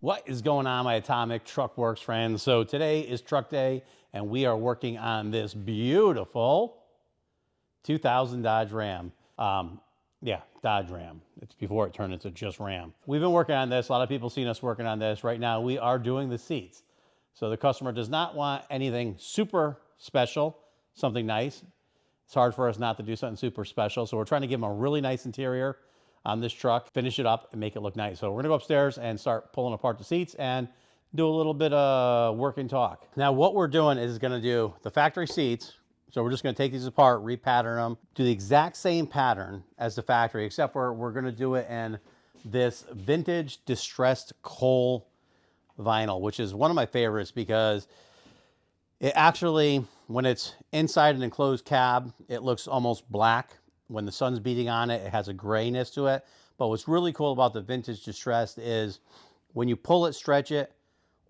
What is going on, my Atomic Truck Works friends? So today is truck day, and we are working on this beautiful 2000 Dodge Ram. Yeah, Dodge Ram. It's before it turned into just Ram. We've been working on this. A lot of people seen us working on this. Right now, we are doing the seats. So the customer does not want anything super special, something nice. It's hard for us not to do something super special. So we're trying to give them a really nice interior on this truck, finish it up and make it look nice. So we're gonna go upstairs and start pulling apart the seats and do a little bit of work and talk. Now what we're doing is gonna do the factory seats. So we're just gonna take these apart, repattern them, do the exact same pattern as the factory, except for we're gonna do it in this vintage distressed coal vinyl, which is one of my favorites because it actually, when it's inside an enclosed cab, it looks almost black. When the sun's beating on it, it has a grayness to it. But what's really cool about the vintage distressed is when you pull it, stretch it,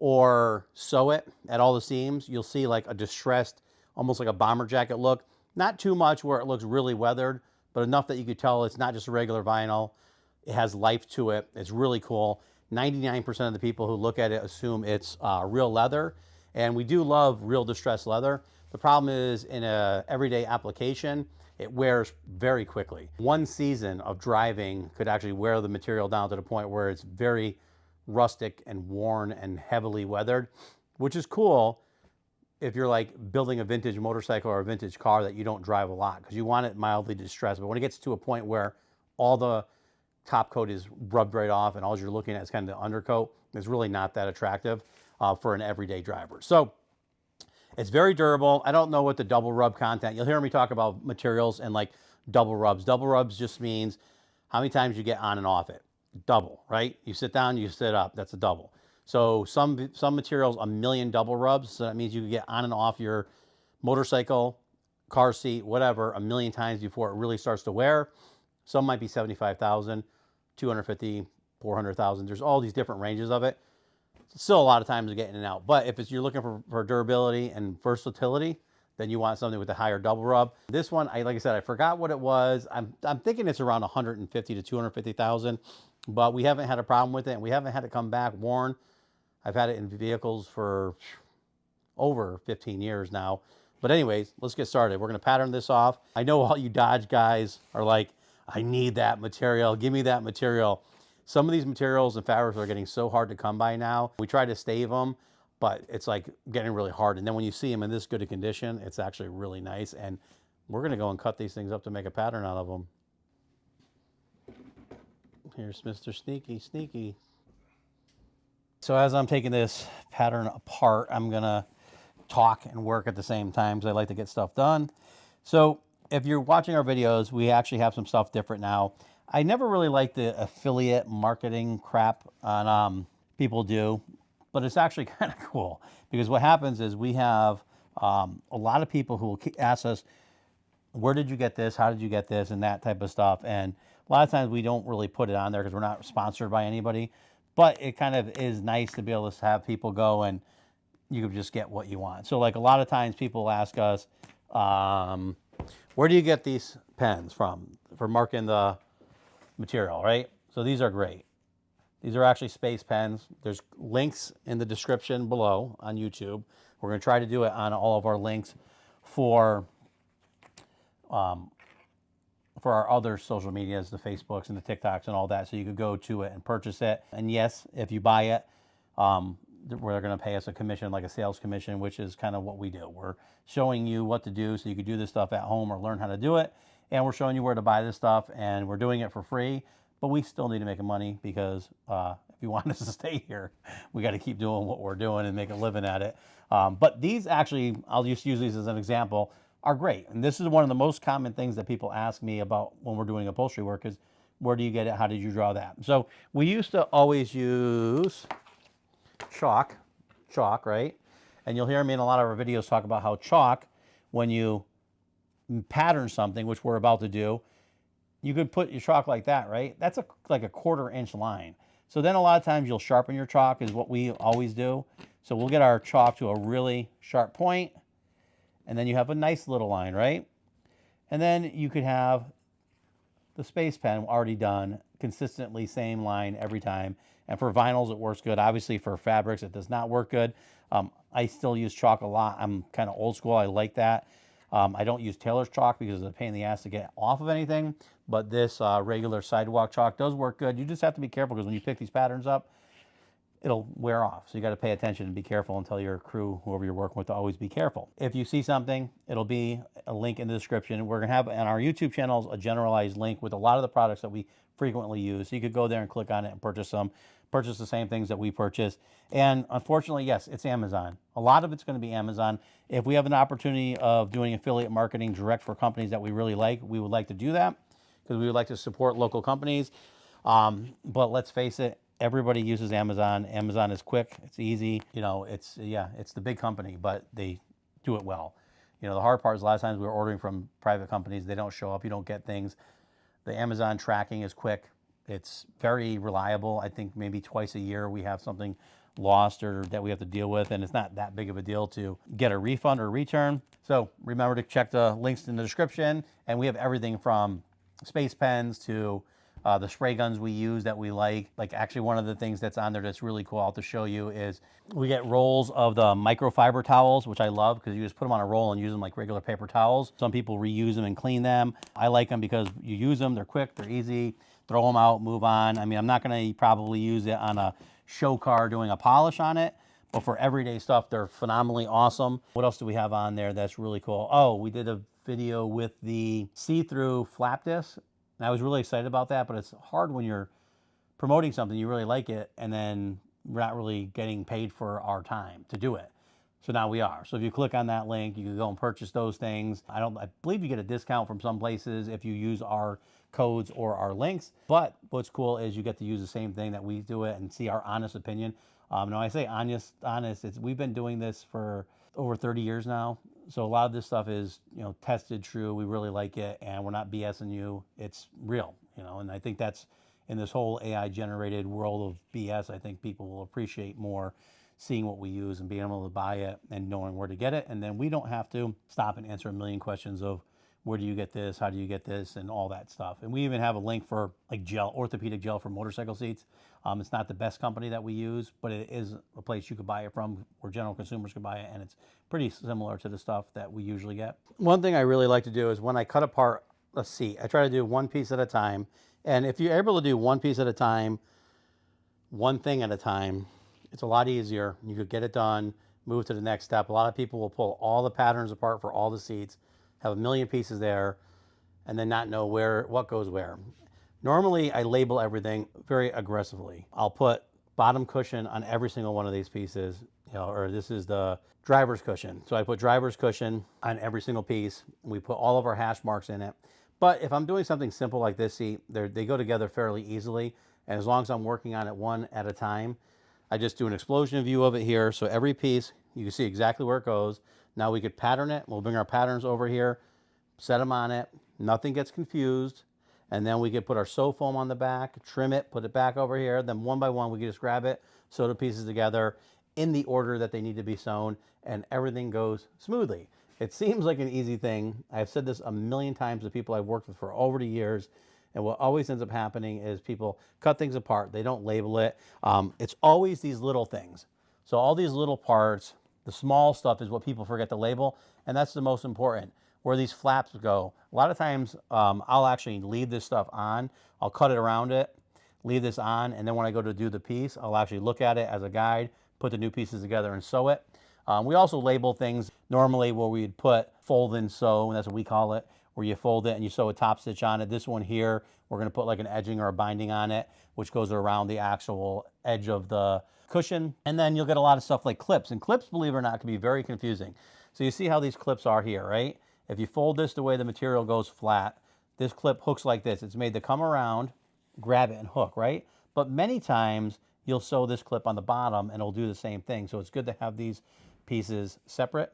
or sew it at all the seams, you'll see like a distressed, almost like a bomber jacket look. Not too much where it looks really weathered, but enough that you could tell it's not just a regular vinyl. It has life to it. It's really cool. 99% of the people who look at it assume it's real leather. And we do love real distressed leather. The problem is in a everyday application, it wears very quickly. One season of driving could actually wear the material down to the point where it's very rustic and worn and heavily weathered, which is cool if you're like building a vintage motorcycle or a vintage car that you don't drive a lot because you want it mildly distressed. But when it gets to a point where all the top coat is rubbed right off and all you're looking at is kind of the undercoat, it's really not that attractive for an everyday driver. So it's very durable. I don't know what the double rub content, you'll hear me talk about materials and like double rubs. Double rubs just means how many times you get on and off it. Double, right? You sit down, you sit up, that's a double. So some materials, a million double rubs. So that means you can get on and off your motorcycle, car seat, whatever, a million times before it really starts to wear. Some might be 75,000, 250, 400,000. There's all these different ranges of it. Still a lot of times to get in and out. But if you're looking for durability and versatility, then you want something with a higher double rub. This one, like I said, I forgot what it was. I'm thinking it's around 150 to 250,000, but we haven't had a problem with it, and we haven't had it come back worn. I've had it in vehicles for over 15 years now. But anyways, let's get started. We're gonna pattern this off. I know all you Dodge guys are like, I need that material. Give me that material. Some of these materials and fabrics are getting so hard to come by now. We try to stave them, but it's like getting really hard. And then when you see them in this good a condition, it's actually really nice. And we're gonna go and cut these things up to make a pattern out of them. Here's Mr. Sneaky, Sneaky. So as I'm taking this pattern apart, I'm gonna talk and work at the same time because I like to get stuff done. So if you're watching our videos, we actually have some stuff different now. I never really liked the affiliate marketing crap on people do, but it's actually kind of cool because what happens is we have a lot of people who will ask us, where did you get this? How did you get this? And that type of stuff. And a lot of times we don't really put it on there because we're not sponsored by anybody, but it kind of is nice to be able to have people go and you can just get what you want. So like a lot of times people ask us, where do you get these pens from for marking the material, right? So these are great. These are actually space pens. There's links in the description below on YouTube. We're going to try to do it on all of our links for our other social medias, the Facebooks and the TikToks and all that, so you could go to it and purchase it. And yes, if you buy it, we're going to pay us a commission, like a sales commission, which is kind of what we do. We're showing you what to do so you could do this stuff at home or learn how to do it. And we're showing you where to buy this stuff, and we're doing it for free, but we still need to make money because if you want us to stay here, we got to keep doing what we're doing and make a living at it. But these actually, I'll just use these as an example, are great. And this is one of the most common things that people ask me about when we're doing upholstery work is, where do you get it? How did you draw that? So we used to always use chalk, right? And you'll hear me in a lot of our videos talk about how chalk, when you pattern something, which we're about to do, you could put your chalk like that, right? That's like a 1/4 inch line. So then a lot of times you'll sharpen your chalk is what we always do. So we'll get our chalk to a really sharp point, and then you have a nice little line, right? And then you could have the space pen already done, consistently same line every time, And for vinyls, it works good. Obviously, for fabrics, it does not work good. I still use chalk a lot. I'm kind of old school. I like that. I don't use Taylor's chalk because it's a pain in the ass to get off of anything. But this regular sidewalk chalk does work good. You just have to be careful because when you pick these patterns up, it'll wear off. So you got to pay attention and be careful and tell your crew, whoever you're working with, to always be careful. If you see something, it'll be a link in the description. We're going to have on our YouTube channels a generalized link with a lot of the products that we frequently use. So you could go there and click on it and purchase some, purchase the same things that we purchase. And unfortunately, yes, it's Amazon. A lot of it's going to be Amazon. If we have an opportunity of doing affiliate marketing direct for companies that we really like, we would like to do that because we would like to support local companies. But let's face it, everybody uses Amazon. Amazon is quick, it's easy. You know, it's the big company, but they do it well. You know, the hard part is a lot of times we're ordering from private companies. They don't show up. You don't get things. The Amazon tracking is quick. It's very reliable. I think maybe twice a year we have something lost or that we have to deal with, and it's not that big of a deal to get a refund or return. So remember to check the links in the description, and we have everything from space pens to the spray guns we use that we like. Like actually one of the things that's on there that's really cool, I'll have to show you, is we get rolls of the microfiber towels, which I love because you just put them on a roll and use them like regular paper towels. Some people reuse them and clean them. I like them because you use them, they're quick, they're easy, throw them out, move on. I mean, I'm not gonna probably use it on a show car doing a polish on it, but for everyday stuff, they're phenomenally awesome. What else do we have on there that's really cool? Oh, we did a video with the see-through flap disc. And I was really excited about that, but it's hard when you're promoting something, you really like it, and then we're not really getting paid for our time to do it. So now we are. So if you click on that link, you can go and purchase those things. I believe you get a discount from some places if you use our codes or our links. But what's cool is you get to use the same thing that we do it and see our honest opinion. Now I say honest, we've been doing this for over 30 years now. So a lot of this stuff is, you know, tested, true. We really like it, and we're not BSing you. It's real, you know. And I think that's in this whole AI generated world of BS. I think people will appreciate more seeing what we use and being able to buy it and knowing where to get it. And then we don't have to stop and answer a million questions of where do you get this, how do you get this, and all that stuff. And we even have a link for like gel, orthopedic gel for motorcycle seats. It's not the best company that we use, but it is a place you could buy it from where general consumers can buy it, and it's pretty similar to the stuff that we usually get. One thing I really like to do is when I cut apart a seat, I try to do one piece at a time. And if you're able to do one piece at a time, one thing at a time, it's a lot easier. You could get it done, move to the next step. A lot of people will pull all the patterns apart for all the seats, have a million pieces there, and then not know what goes where. Normally, I label everything very aggressively. I'll put bottom cushion on every single one of these pieces, you know, or this is the driver's cushion. So I put driver's cushion on every single piece. We put all of our hash marks in it. But if I'm doing something simple like this seat, they go together fairly easily. And as long as I'm working on it one at a time, I just do an explosion view of it here. So every piece, you can see exactly where it goes. Now we could pattern it. We'll bring our patterns over here, set them on it. Nothing gets confused. And then we could put our sew foam on the back, trim it, put it back over here. Then one by one, we can just grab it, sew the pieces together in the order that they need to be sewn, and everything goes smoothly. It seems like an easy thing. I've said this a million times to people I've worked with for over the years. And what always ends up happening is people cut things apart. They don't label it. It's always these little things. So all these little parts, the small stuff is what people forget to label. And that's the most important. Where these flaps go. A lot of times I'll actually leave this stuff on. I'll cut it around it, leave this on, and then when I go to do the piece, I'll actually look at it as a guide, put the new pieces together and sew it. We also label things normally where we'd put fold and sew, and that's what we call it, where you fold it and you sew a top stitch on it. This one here, we're gonna put like an edging or a binding on it, which goes around the actual edge of the cushion. And then you'll get a lot of stuff like clips. And clips, believe it or not, can be very confusing. So you see how these clips are here, right? If you fold this the way the material goes flat, this clip hooks like this. It's made to come around, grab it and hook, right? But many times you'll sew this clip on the bottom and it'll do the same thing. So it's good to have these pieces separate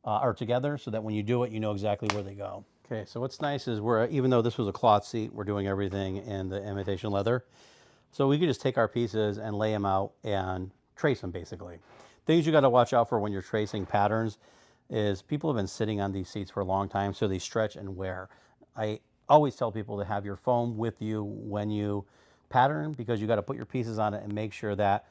or together so that when you do it, you know exactly where they go. Okay, so what's nice is even though this was a cloth seat, we're doing everything in the imitation leather. So we could just take our pieces and lay them out and trace them basically. Things you gotta watch out for when you're tracing patterns is people have been sitting on these seats for a long time, so they stretch and wear. I always tell people to have your foam with you when you pattern because you got to put your pieces on it and make sure that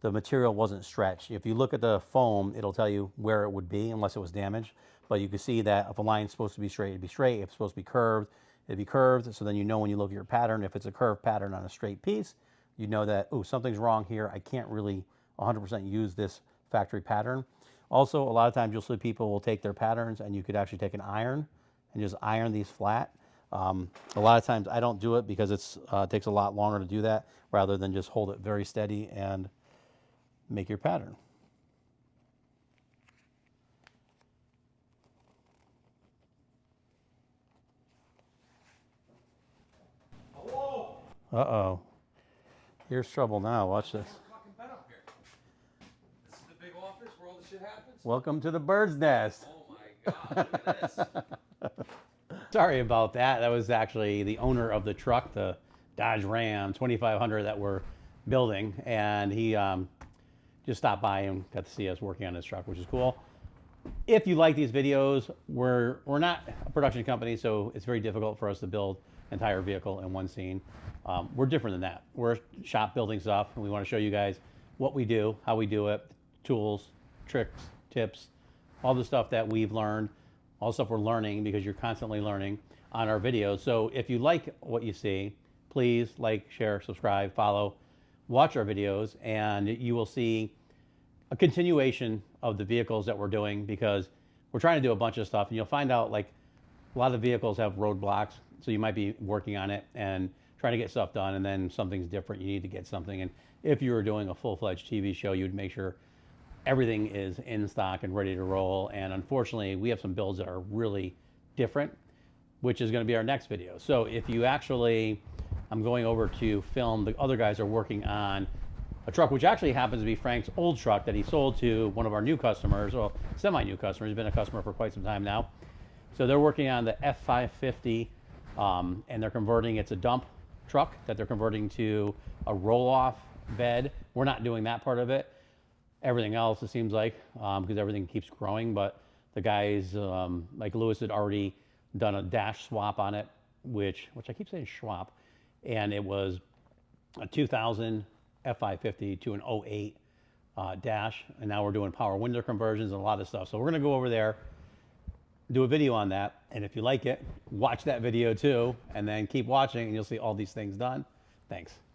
the material wasn't stretched. If you look at the foam, it'll tell you where it would be unless it was damaged. But you can see that if a line's supposed to be straight, it'd be straight. If it's supposed to be curved, it'd be curved. So then you know when you look at your pattern, if it's a curved pattern on a straight piece, you know that, oh, something's wrong here. I can't really 100% use this factory pattern. Also, a lot of times you'll see people will take their patterns and you could actually take an iron and just iron these flat. A lot of times I don't do it because it takes a lot longer to do that rather than just hold it very steady and make your pattern. Uh-oh. Here's trouble now. Watch this. This is the big office where all the shit happens? Welcome to the bird's nest. Oh my God, look at this. Sorry about that. That was actually the owner of the truck, the Dodge Ram 2500 that we're building. And he just stopped by and got to see us working on this truck, which is cool. If you like these videos, we're not a production company, so it's very difficult for us to build an entire vehicle in one scene. We're different than that. We're a shop building stuff, and we want to show you guys what we do, how we do it, tools, tricks, tips, all the stuff that we've learned, all the stuff we're learning because you're constantly learning on our videos. So if you like what you see, please like, share, subscribe, follow, watch our videos, and you will see a continuation of the vehicles that we're doing because we're trying to do a bunch of stuff, and you'll find out like a lot of vehicles have roadblocks, so you might be working on it and trying to get stuff done, and then something's different, you need to get something. And if you were doing a full-fledged TV show, you'd make sure everything is in stock and ready to roll. And unfortunately, we have some builds that are really different, which is going to be our next video. So if you actually, I'm going over to film, the other guys are working on a truck, which actually happens to be Frank's old truck that he sold to one of our new customers, well, semi-new customers. He's been a customer for quite some time now. So they're working on the F550, and they're converting, it's a dump truck that they're converting to a roll-off bed. We're not doing that part of it. Everything else, it seems like, because everything keeps growing, but the guys, like Lewis had already done a dash swap on it, which I keep saying swap, and it was a 2000 F550 to an 08 dash, and now we're doing power window conversions and a lot of stuff. So we're gonna go over there, do a video on that, and if you like it, watch that video too, and then keep watching and you'll see all these things done. Thanks.